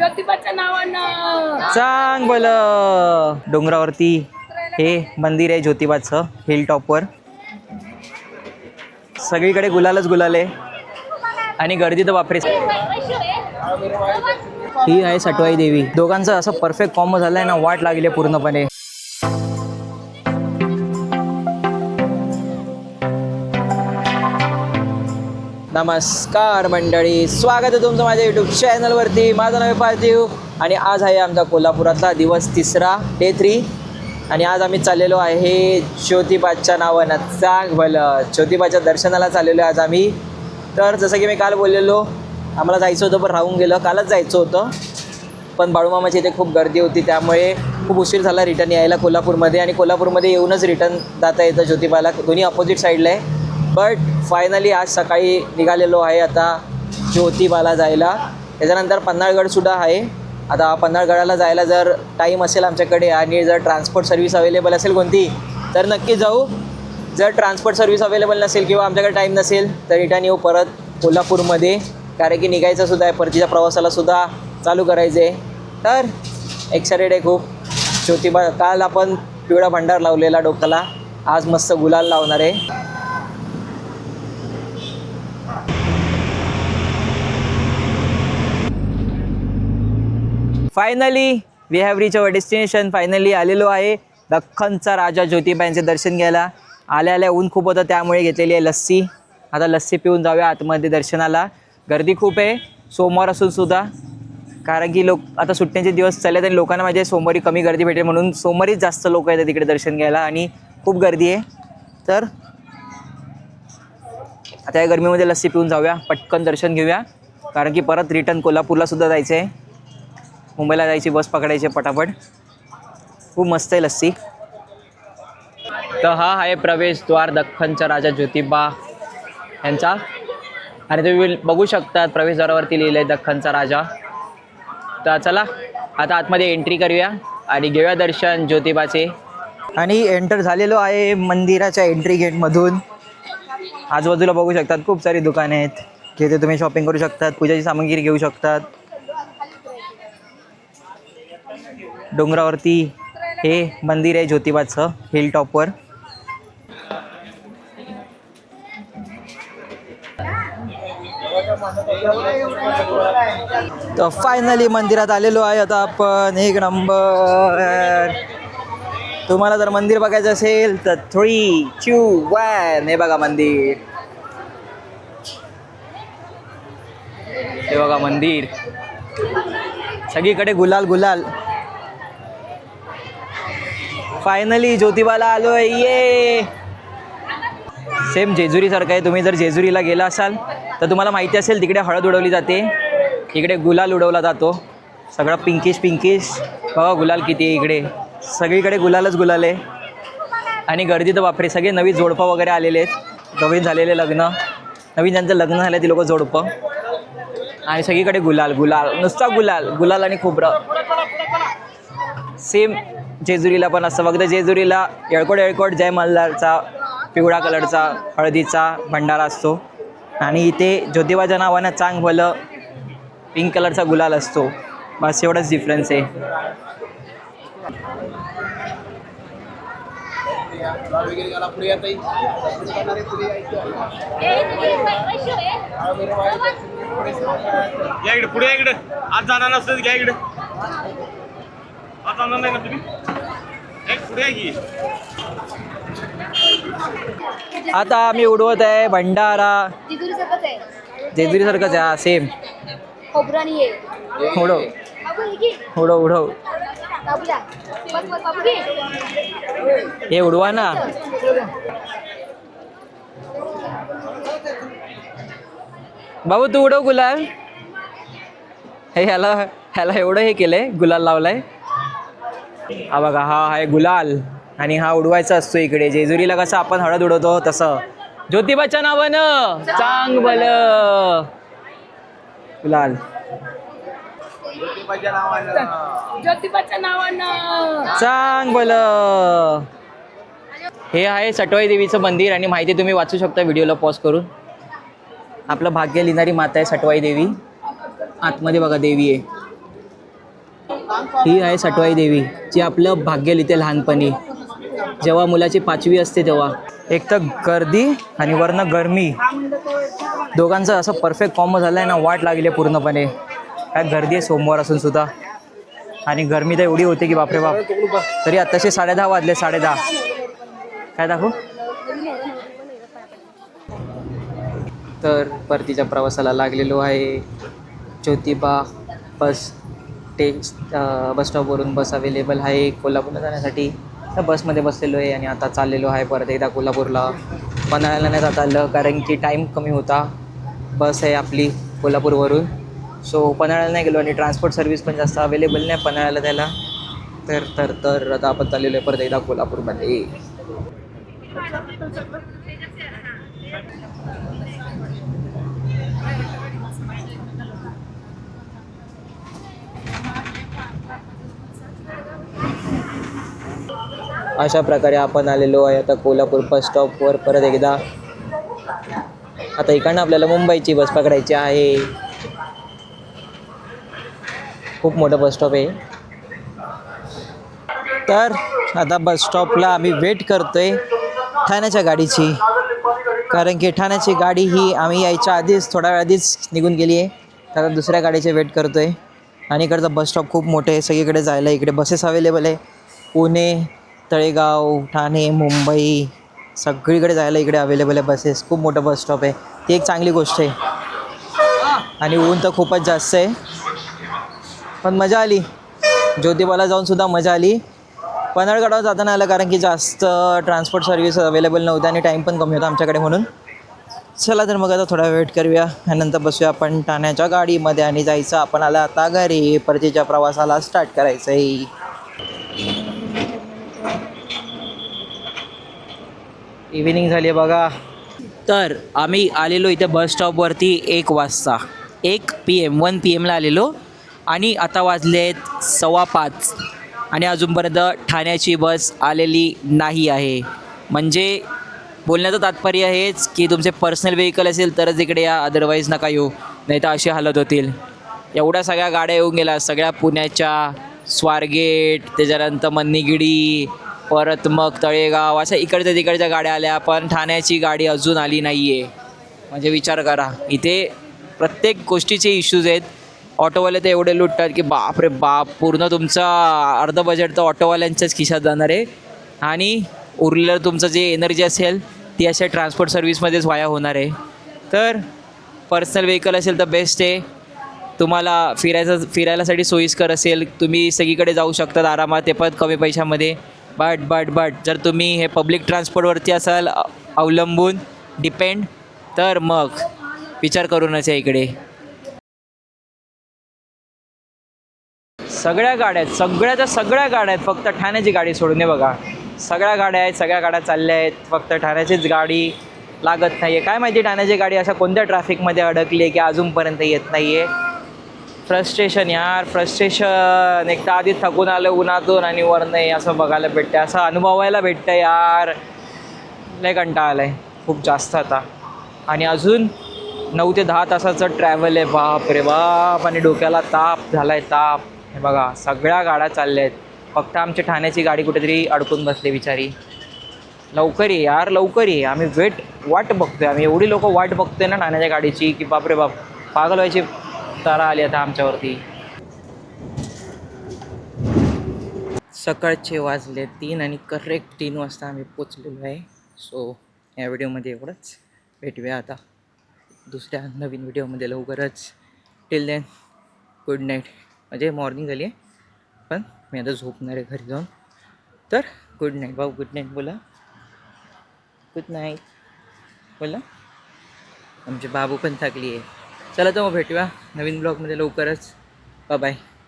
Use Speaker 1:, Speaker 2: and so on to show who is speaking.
Speaker 1: ज्योतिबाच्या नावानं
Speaker 2: चांग भलं. डोंगरावरती हे मंदिर आहे ज्योतिबाचं, हिल टॉपवर. सगळीकडे गुलालच गुलाल आहे आणि गर्दी तर बापरे. ही आहे सटवाई देवी. दोघांचं असं परफेक्ट कॉम्बो झालाय ना, वाट लागली आहे पूर्णपणे. नमस्कार मंडळी, स्वागत आहे तुमचं माझ्या यूट्यूब चॅनलवरती. माझं नाव आहे पार्थिव आणि आज आहे आमचा कोल्हापुरातला दिवस 3 डे 3. आणि आज आम्ही चाललेलो आहे ज्योतिबाच्या नावानं. चांग भलं. ज्योतिबाच्या दर्शनाला चाललेलो आहे आज आम्ही. तर जसं की मी काल बोललेलो, आम्हाला जायचं होतं पण राहून गेलं. कालच जायचं होतं पण बाळूमामाची इथे खूप गर्दी होती, त्यामुळे खूप उशीर झाला रिटर्न यायला कोल्हापूरमध्ये. आणि कोल्हापूरमध्ये येऊनच रिटर्न जाता येतं ज्योतिबाला, दोन्ही अपोजिट साईडला आहे. बट फायनली आज सकाळी निघालेलो आहे आता ज्योतिबाला जायला. त्याच्यानंतर पन्हाळगडसुद्धा आहे. आता पन्हाळगडाला जायला जर टाईम असेल आमच्याकडे आणि जर ट्रान्सपोर्ट सर्व्हिस अवेलेबल असेल कोणती तर नक्की जाऊ. जर ट्रान्सपोर्ट सर्व्हिस अवेलेबल नसेल किंवा आमच्याकडे टाईम नसेल तर रिटर्न येऊ परत कोल्हापूरमध्ये, कारण की निघायचंसुद्धा आहे, परतीच्या प्रवासालासुद्धा चालू करायचं आहे. तर एक्सायटेड आहे खूप. ज्योतिबा काल आपण पिवळा भंडार लावलेला डोक्याला, आज मस्त गुलाल लावणार आहे. Finally we have reach our destination. Finally आलेलो आहे दख्खनचा राजा ज्योतिबा यांचे दर्शन घ्यायला. आल्या आल्या ऊन खूप होतं त्यामुळे घेतलेली आहे लस्सी. आता लस्सी पिऊन जाऊया आतमध्ये दर्शनाला. गर्दी खूप आहे सोमवार असून सुद्धा, कारण की आता सुट्ट्यांचे दिवस चालले आणि लोकांना माझ्या सोमवारी कमी गर्दी भेटेल म्हणून सोमवारीच जास्त लोक येतात तिकडे दर्शन घ्यायला आणि खूप गर्दी आहे. तर आता या गरमीमध्ये लस्सी पिऊन जाऊया, पटकन दर्शन घेऊया, कारण की परत रिटर्न कोल्हापूरला सुद्धा जायचं आहे. मुंबईला जायची बस पकडायची पटापट. खूप मस्त आहे लस्सी. तर हा आहे प्रवेशद्वार दख्खनचा राजा ज्योतिबा यांचा. आणि तुम्ही बघू शकतात प्रवेशद्वारावरती लिहिलं आहे दख्खनचा राजा. तर चला आता आतमध्ये एंट्री करूया आणि घेऊया दर्शन ज्योतिबाचे. आणि एंटर झालेलो आहे मंदिराच्या एंट्री गेटमधून. आजूबाजूला बघू शकतात खूप सारी दुकाने आहेत, जिथे तुम्ही शॉपिंग करू शकतात, पूजाची सामग्री घेऊ शकतात. डोंगरावरती हे मंदिर आहे ज्योतिबाचं, हिल टॉपवर. तर फायनली मंदिरात आलेलो आहे आता आपण. एक नंबर. तुम्हाला जर मंदिर बघायचं असेल तर 3, 2, 1 हे बघा मंदिर. हे बघा मंदिर, सगळीकडे गुलाल गुलाल. फायनली ज्योतिबाला आलोय. ये सेम जेजुरीसारखं आहे. तुम्ही जर जेजुरीला गेला असाल तर तुम्हाला माहिती असेल तिकडे हळद उडवली जाते, इकडे गुलाल उडवला जातो. सगळं पिंकिश पिंकिश. बघा गुलाल किती आहे इकडे, सगळीकडे गुलालच गुलाल आहे. आणि गर्दी तर बापरे, सगळे नवीन जोडपं वगैरे आलेले आहेत, नवीन झालेले लग्न, नवीन ज्यांचं लग्न झालं ती लोक जोडपं. आणि सगळीकडे गुलाल गुलाल, नुसता गुलाल गुलाल आणि खोबरं. सेम जेजुरीला पण असं, फक्त जेजुरीला येळकोट येळकोट जय मल्हारचा पिवळा कलरचा हळदीचा भंडारा असतो आणि इथे ज्योतिबाच्या नावानं चांग भलं पिंक कलरचा गुलाल असतो. बस एवढंच डिफरन्स आहे.
Speaker 3: पुढे इकडे आज जाणार नसतं घ्या इकडे. आज जाणार नाही ना तुम्ही, पुढे की.
Speaker 2: आता आम्ही उडवत आहे भंडारा. जेजुरी सारखंच आहे सेम. उडव उडव उडव. हे उडवा ना. बाबू तू उडव गुलाल. हे ह्याला एवढं हे केलंय, गुलाल लावलाय. हा बघा, हा आहे गुलाल आणि हा उडवायचा असतो इकडे. जेजुरीला कसं आपण हळद उडवतो तसं ज्योतिबाच्या नावानं चांग भलं गुलाल.
Speaker 1: ज्योतिबाच्या नावानं
Speaker 2: चांग भलं. हे आहे सटवाई देवीचं मंदिर आणि माहिती तुम्ही वाचू शकता व्हिडिओला पॉज करून. आपलं भाग्य लिहिणारी माता आहे सटवाई देवी. आतमध्ये बघा देवी आहे. ही आहे सटवाई देवी, जी आपलं भाग्य लिहिते लहानपणी, जेव्हा मुलाची 5वी असते तेव्हा. एक तर गर्दी आणि वरनं गरमी, दोघांचं असं परफेक्ट कॉम्बो झालं आहे ना, वाट लागली आहे पूर्णपणे. काय गर्दी आहे सोमवार असून सुद्धा, आणि गरमी तर एवढी होती की बापरे बाप. तरी आत्ताशे 10:30 वाजले, 10:30. काय दाखवू? तर परतीच्या प्रवासाला लागलेलो आहे. ज्योतिबा बस स्टॉपवरून बस अवेलेबल आहे कोल्हापूरला जाण्यासाठी. तर बसमध्ये बसलेलो आहे आणि आता चाललेलो आहे परत एकदा कोल्हापूरला. पन्हाळ्याला नाही जाता आलं कारण की टाईम कमी होता. बस आहे आपली कोल्हापूरवरून, सो पन्हाळ्याला नाही गेलो आणि ट्रान्सपोर्ट सर्व्हिस पण जास्त अवेलेबल नाही पन्हाळ्याला त्याला. तर आता आपण चाललेलो आहे परत एकदा कोल्हापूरमध्ये. अशा प्रकारे आपण आलेलो आहे आता कोल्हापूर बस स्टॉपवर परत एकदा. आता इकडनं आपल्याला मुंबईची बस पकडायची आहे. खूप मोठं बस स्टॉप आहे. तर आता बस स्टॉपला आम्ही वेट करतोय ठाण्याच्या गाडीची, कारण की ठाण्याची गाडी ही आम्ही यायच्या आधीच थोड्या वेळ आधीच निघून गेली आहे. तर आता दुसऱ्या गाडीचे वेट करतोय. आणि इकडचं बस स्टॉप खूप मोठे आहे, सगळीकडे जायला इकडे बसेस अवेलेबल आहे. पुणे, तळेगाव, ठाणे, मुंबई सगळीकडे जायला इकडे अवेलेबल आहे बसेस. खूप मोठं बस स्टॉप आहे, ती एक चांगली गोष्ट आहे. आणि ऊन तर खूपच जास्त आहे, पण मजा आली. ज्योतिबाला जाऊन सुद्धा मजा आली. पन्हाळगडावर जाताना आलं कारण की जास्त ट्रान्सपोर्ट सर्व्हिस अवेलेबल नव्हत्या आणि टाईम पण कमी होता आमच्याकडे म्हणून. चला तर मग आता थोडा वेट करूया आणि नंतर बसूया आपण ठाण्याच्या गाडीमध्ये आणि जायचं आपण आला आता घरी. परतीच्या प्रवासाला स्टार्ट करायचं आहे. इव्हिनिंग झाली आहे बघा. तर आम्ही आलेलो इथे बस स्टॉपवरती 1 वाजता, 1 PM ला आलेलो आणि आता वाजले आहेत 4:15 आणि अजूनपर्यंत ठाण्याची बस आलेली नाही आहे. म्हणजे बोलण्याचं तात्पर्य हेच की तुमचे पर्सनल व्हेकल असेल तरच इकडे या, अदरवाईज नका येऊ, नाही तर अशी हालत होतील. एवढ्या सगळ्या गाड्या येऊन गेल्या, सगळ्या पुण्याच्या, स्वारगेट, त्याच्यानंतर मन्नीगिरी, परत मग तळेगाव, अशा इकडच्या तिकडच्या गाड्या आल्या, पण ठाण्याची गाडी अजून आली नाही आहे. म्हणजे विचार करा, इथे प्रत्येक गोष्टीचे इश्यूज आहेत. ऑटोवाले तर एवढे लुटतात की बाप रे बाप, पूर्ण तुमचा अर्ध बजेट तर ऑटोवाल्यांच्याच खिशात जाणार आहे आणि उरलेलं तुमचं जे एनर्जी असेल ती अशा ट्रान्सपोर्ट सर्व्हिसमध्येच वाया होणार आहे. तर पर्सनल व्हेकल असेल तर बेस्ट आहे. तुम्हाला फिरायलासाठी सोयीस्कर असेल, तुम्ही सगळीकडे जाऊ शकतात आरामात, ते पण कमी पैशामध्ये. बट जर तुम्ही हे पब्लिक ट्रान्सपोर्टवरती असाल अवलंबून, डिपेंड, तर मग विचार करूनच या इकडे. सगळ्या गाड्या आहेत, सगळ्या गाड्या आहेत, फक्त ठाण्याची गाडी सोडून. हे बघा, सगळ्या गाड्या आहेत, सगळ्या गाड्या चालल्या आहेत, फक्त ठाण्याचीच गाडी लागत नाही आहे. काय माहिती ठाण्याची गाडी अशा कोणत्या ट्रॅफिकमध्ये अडकली आहे की अजूनपर्यंत येत नाही आहे. फ्रस्ट्रेशन यार, फ्रस्ट्रेशन. एक तर आधी थकून आलं उन्हातून आणि वर नाही असं बघायला भेटतं, असं अनुभवायला भेटतं यार. लय कंटाळा आला आहे खूप जास्त आता. आणि अजून 9 ते 10 तासाचं ट्रॅव्हल आहे, बाप रे बाप. आणि डोक्याला ताप झाला आहे, ताप. हे बघा, सगळ्या गाड्या चालल्या आहेत, फक्त आमची ठाण्याची गाडी कुठेतरी अडकून बसली बिचारी. लवकर ये यार, लवकर ये. आम्ही वाट बघतोय, आम्ही एवढी लोक वाट बघतोय ना ठाण्याच्या गाडीची की बापरे बाप, पागल व्हायची तारा आली आता आमच्यावरती. सकाळचे वाजले 3 आणि करेक्ट 3 वाजता आम्ही पोचलेलो आहे. सो या व्हिडिओमध्ये एवढंच. भेटूया आता दुसऱ्या नवीन व्हिडिओमध्ये लवकरच. Till then good night. म्हणजे मॉर्निंग झाली आहे पण मी आता झोपणार आहे घरी जाऊन. तर गुड नाईट भाऊ, गुड नाईट बोला. गुड नाईट बोला. आमची बाबू पण थकली आहे. चला तर मग भेटूया नवीन ब्लॉगमध्ये लवकरच. बाय.